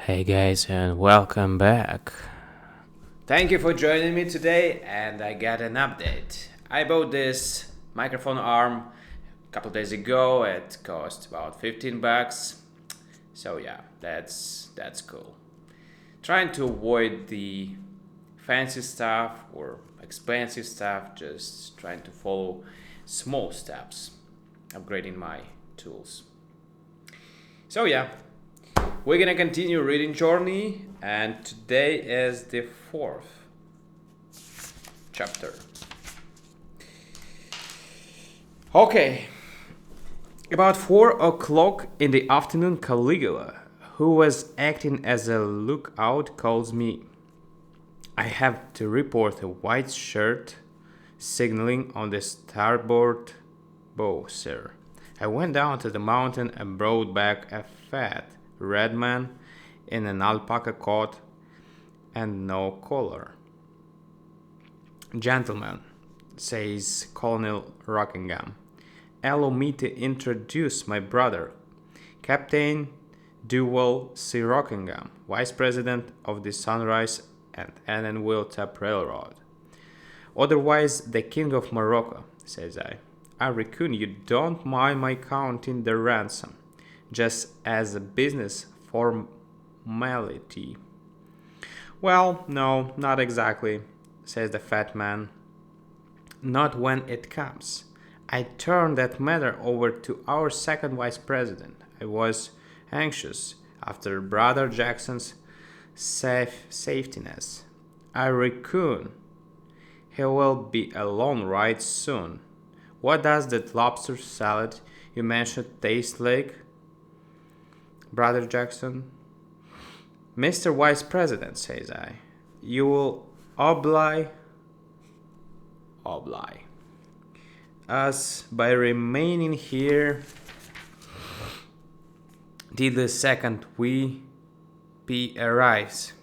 Hey guys, and welcome back. Thank you for joining me today, and I got an update. I bought this microphone arm a couple days ago. It cost about 15 bucks. So yeah, that's cool. Trying to avoid the fancy stuff or expensive stuff, just trying to follow small steps, upgrading my tools. So yeah, we're gonna continue reading Journey, and today is the fourth chapter. Okay, about 4 o'clock in the afternoon, Caligula, who was acting as a lookout, calls me. I have to report a white shirt signaling on the starboard bow, sir. I went down to the mountain and brought back a fat red man in an alpaca coat and no collar. Gentlemen, says Colonel Rockingham, allow me to introduce my brother, Captain Duval C. Rockingham, Vice President of the Sunrise and Annenville Tap Railroad. Otherwise, the King of Morocco, says I. I reckon you don't mind my counting the ransom, just as a business formality. Well, no, not exactly, says the fat man. Not when it comes. I turned that matter over to our second vice president. I was anxious after Brother Jackson's safetiness. I reckon he will be alone right soon. What does that lobster salad you mentioned taste like, Brother Jackson? Mr. Vice President, says I, you will oblige us by remaining here till the second VP arrives.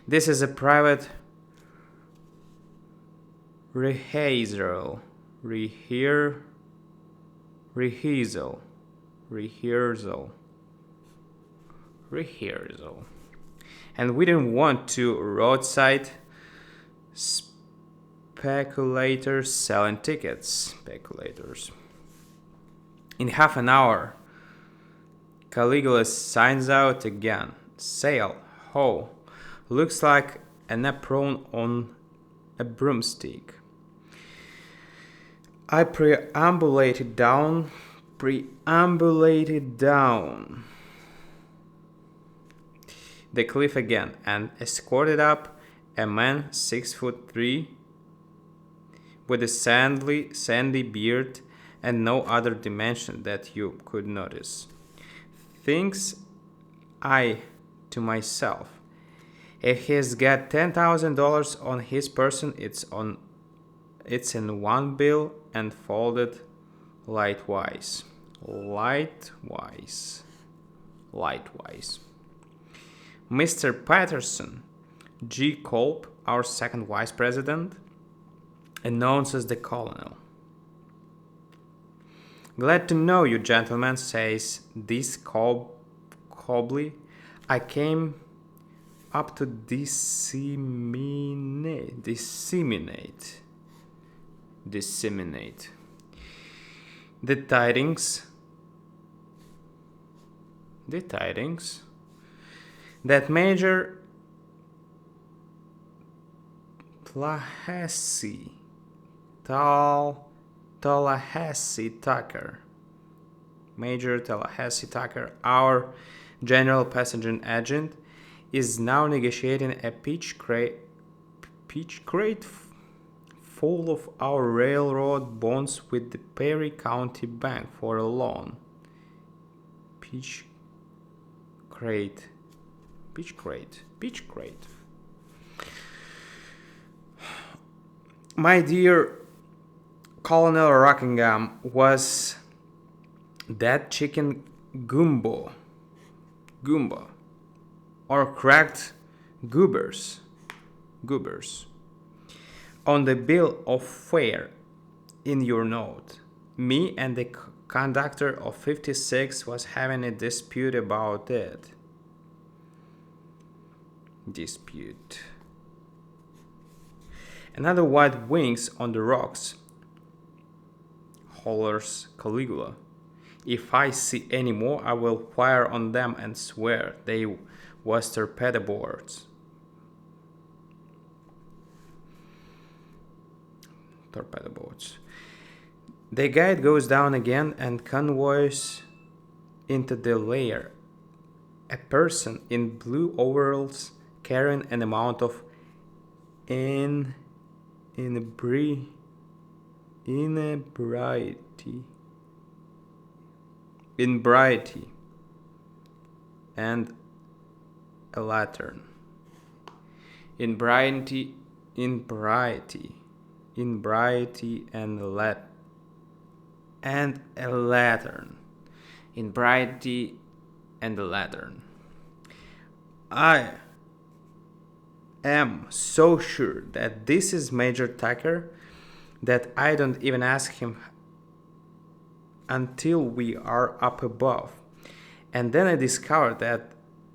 This is a private rehearsal, rehearsal, rehearsal, rehearsal. And we didn't want to roadside speculators selling tickets. Speculators. In half an hour, Caligula signs out again. Sail, ho, looks like an apron on a broomstick. I preambulated down the cliff again and escorted up a man 6'3" with a sandy beard and no other dimension that you could notice. Thinks I to myself, if he's got $10,000 on his person, it's in one bill and folded lightwise. Mr. Patterson, G. Culp, our second vice president, announces the colonel. Glad to know you, gentlemen, says this Cobley. I came up to disseminate the tidings that Major Tallahassee Tucker, our general passenger agent, is now negotiating a peach crate full of our railroad bonds with the Perry County Bank for a loan. Peach crate. My dear Colonel Rockingham, was that chicken gumbo or cracked goobers on the bill of fare in your note? Me and the conductor of 56 was having a dispute about it. dispute. Another white wings on the rocks, hollers Caligula. If I see any more, I will fire on them and swear they was torpedo boats. Torpedo boats. The guide goes down again and convoys into the lair. A person in blue overalls carrying an amount of inebriety and a lantern. Inebriety and a lantern. Inebriety and a lantern. I am so sure that this is Major Tucker that I don't even ask him until we are up above. And then I discovered that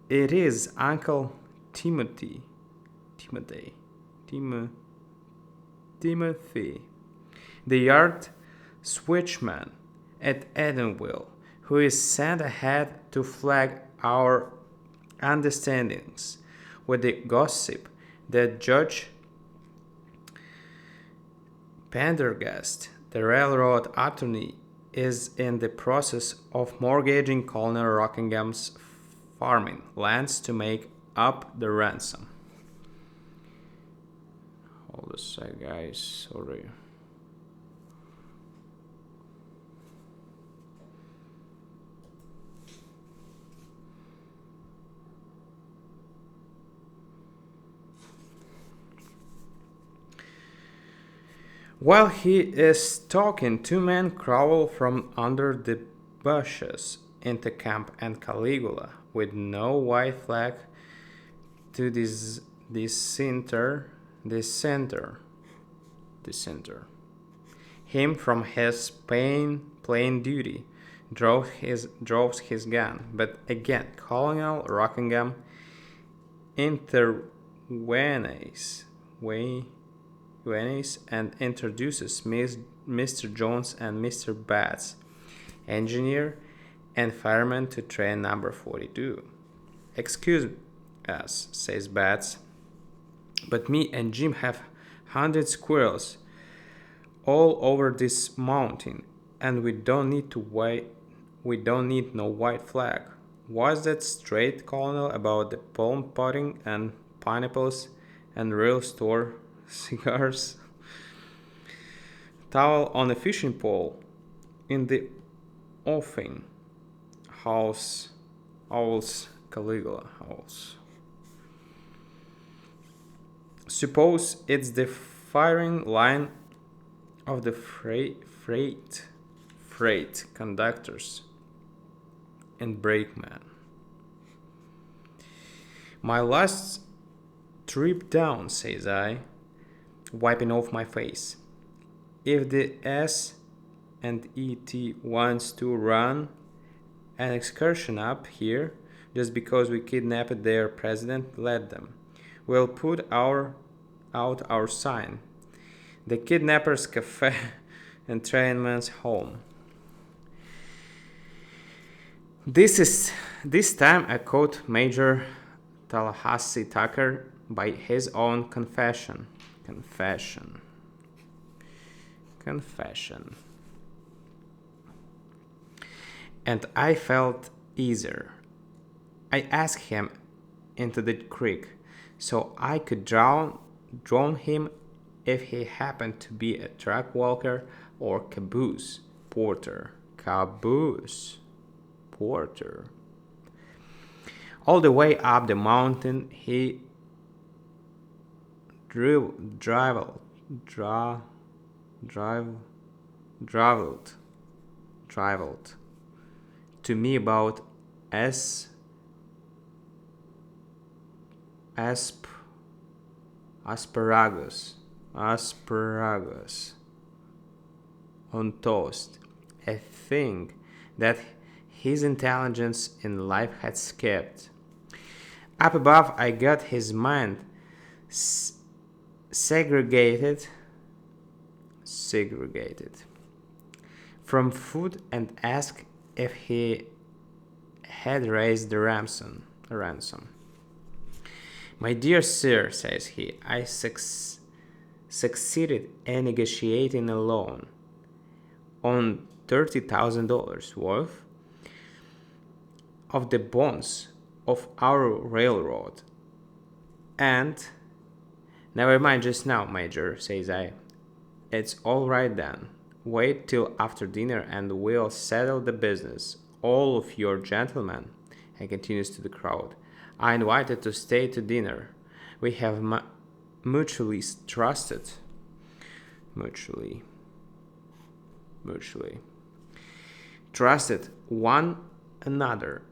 it is Uncle Timothy, the yard switchman at Edenville, who is sent ahead to flag our understandings with the gossip that Judge Pendergast, the railroad attorney, is in the process of mortgaging Colonel Rockingham's farming lands to make up the ransom. Hold a sec, guys. Sorry. While he is talking, two men crawl from under the bushes into camp, and Caligula, with no white flag to the center, him from his plain duty, draws his gun. But again, Colonel Rockingham intervenes and introduces Mr. Jones and Mr. Batts, engineer and fireman, to train number 42. Excuse us, says Batts, but me and Jim have 100 squirrels all over this mountain, and we don't need no white flag. Was that straight, Colonel, about the palm pudding and pineapples and real store cigars? Towel on a fishing pole in the offing. Owls, Caligula, owls. Suppose it's the firing line of the freight conductors and brakemen. My last trip down, says I, wiping off my face. If the S&ET wants to run an excursion up here just because we kidnapped their president, let them. We'll put out our sign. The Kidnappers Cafe and Trainman's Home. This time I quote Major Tallahassee Tucker by his own confession. And I felt easier. I asked him into the creek so I could drown him if he happened to be a truck walker or caboose porter. All the way up the mountain he traveled to me about asparagus on toast, a thing that his intelligence in life had skipped. Up above, I got his mind s- segregated segregated from food and asked if he had raised the ransom. My dear sir, says he, I succeeded in negotiating a loan on $30,000 worth of the bonds of our railroad. And never mind just now, Major, says I. It's all right then. Wait till after dinner and we'll settle the business. All of your gentlemen, he continues to the crowd, are invited to stay to dinner. We have mutually trusted. Mutually. Trusted one another,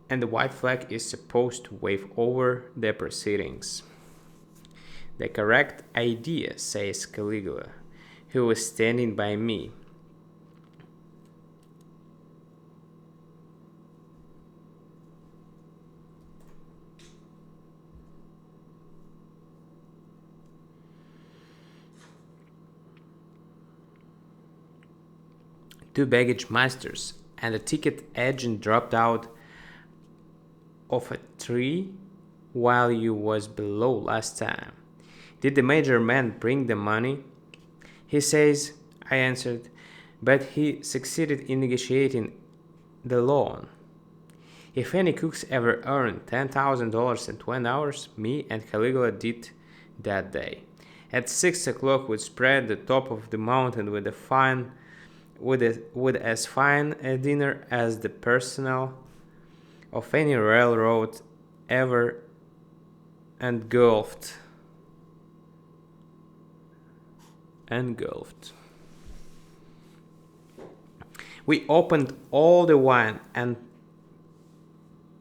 and the white flag is supposed to wave over the proceedings. The correct idea, says Caligula, who was standing by me. Two baggage masters and a ticket agent dropped out of a tree while you was below last time. Did the major man bring the money? He says, I answered, but he succeeded in negotiating the loan. If any cooks ever earned $10,000 in 20 hours, me and Caligula did that day. At 6 o'clock, we spread the top of the mountain with as fine a dinner as the personnel of any railroad ever engulfed. We opened all the wine and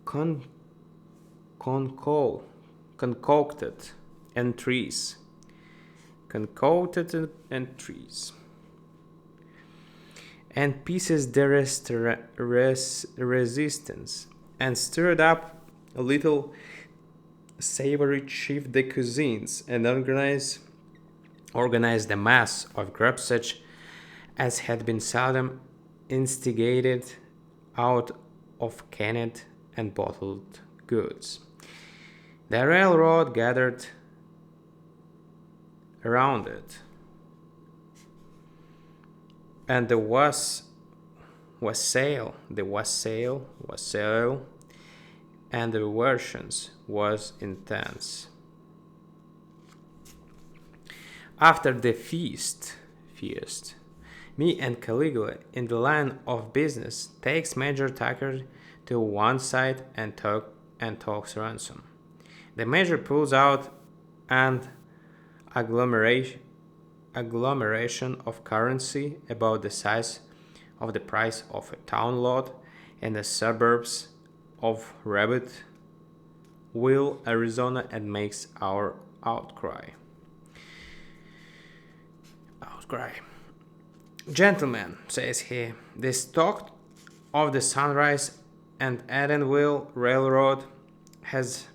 concocted entries. And pieces de resistance, and stirred up a little savory chef de cuisines, and organized a mass of grub such as had been seldom instigated out of canned and bottled goods. The railroad gathered around it, and the wassail, and the versions was intense. After the feast, me and Caligula in the line of business takes Major Tucker to one side and talks ransom. The major pulls out an agglomeration of currency about the size of the price of a town lot in the suburbs of Rabbitville, Arizona, and makes our outcry. Gentlemen, says he, the stock of the Sunrise and Edenville Railroad has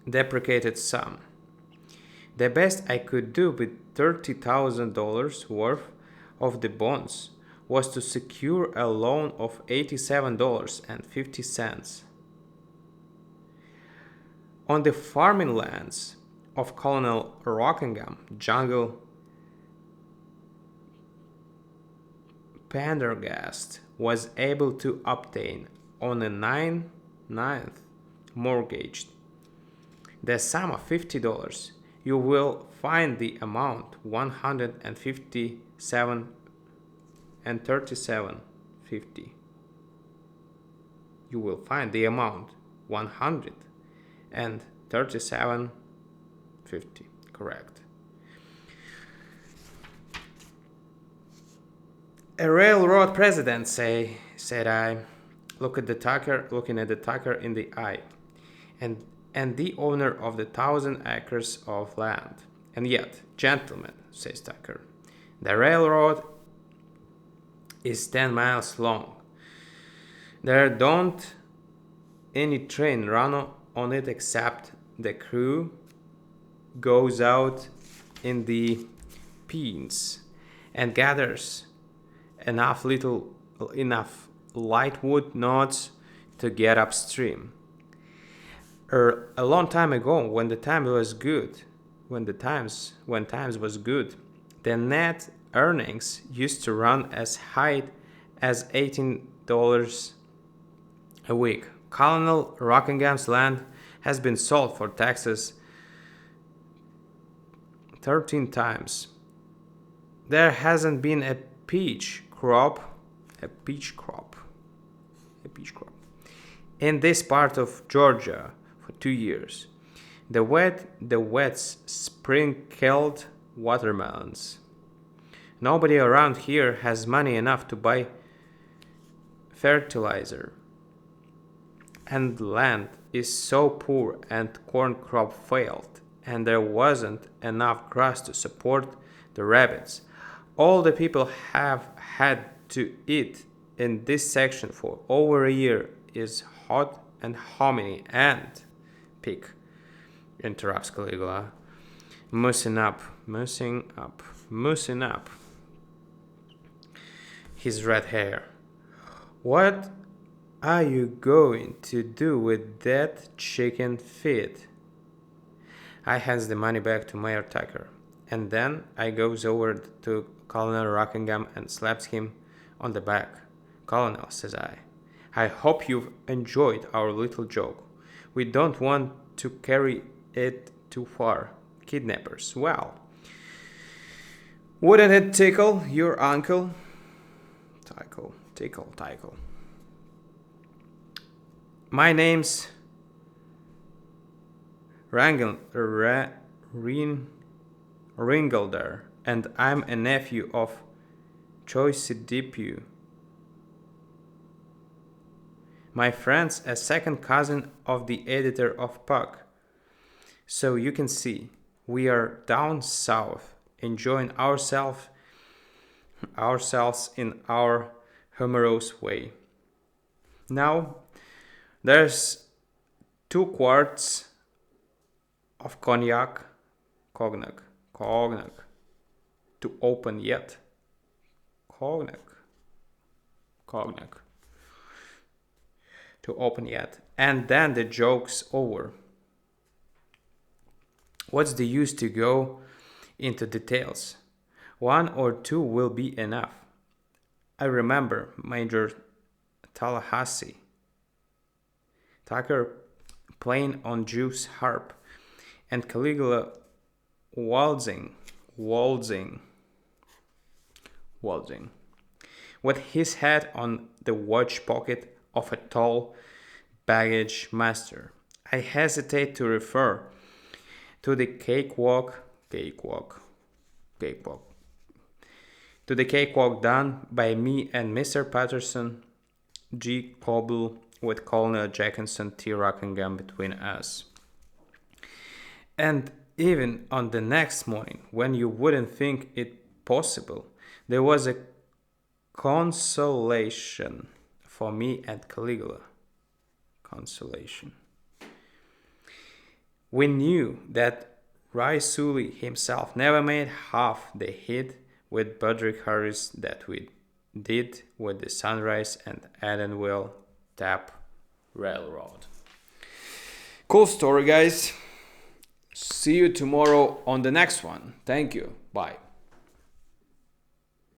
deprecated some. The best I could do with $30,000 worth of the bonds was to secure a loan of $87.50 on the farming lands of Colonel Rockingham Jungle Pendergast was able to obtain on a 9/9 mortgage the sum of $50. You will find the amount $157.3750. You will find the amount $137.50. Correct. A railroad president, said I, looking at the Tucker in the eye, and the owner of the 1,000 acres of land. And yet, gentlemen, says Tucker, the railroad is 10 miles long. There don't any train run on it except the crew goes out in the pines and gathers enough light wood knots to get upstream. A long time ago, when times was good, the net earnings used to run as high as $18 a week. Colonel Rockingham's land has been sold for taxes 13 times. There hasn't been a peach crop in this part of Georgia for 2 years. The wets sprinkled watermelons. Nobody around here has money enough to buy fertilizer. And land is so poor and corn crop failed, and there wasn't enough grass to support the rabbits. All the people have had to eat in this section for over a year is hot and hominy and pig, interrupts Caligula, moosing up his red hair. What are you going to do with that chicken feed? I hands the money back to Mayor Tucker, and then I goes over to Colonel Rockingham and slaps him on the back. Colonel, says I hope you've enjoyed our little joke. We don't want to carry it too far. Kidnappers, well, wouldn't it tickle your uncle? Tickle. My name's Ringleldar, and I'm a nephew of Choice-Depew. My friend's a second cousin of the editor of Puck. So you can see, we are down south, enjoying ourselves in our humorous way. Now, there's 2 quarts of cognac to open yet. Cognac to open yet, and then the joke's over. What's the use to go into details? 1 or 2 will be enough. I remember Major Tallahassee, Tucker playing on Jew's harp, and Caligula waltzing with his head on the watch pocket of a tall baggage master. I hesitate to refer to the cakewalk done by me and Mr. Patterson G. Coble with Colonel Jackinson T. Rockingham between us. And even on the next morning, when you wouldn't think it possible, there was a consolation for me and Caligula. Consolation. We knew that Raisuli himself never made half the hit with Budrick Harris that we did with the Sunrise and Edenville Tap Railroad. Cool story, guys. See you tomorrow on the next one. Thank you. Bye.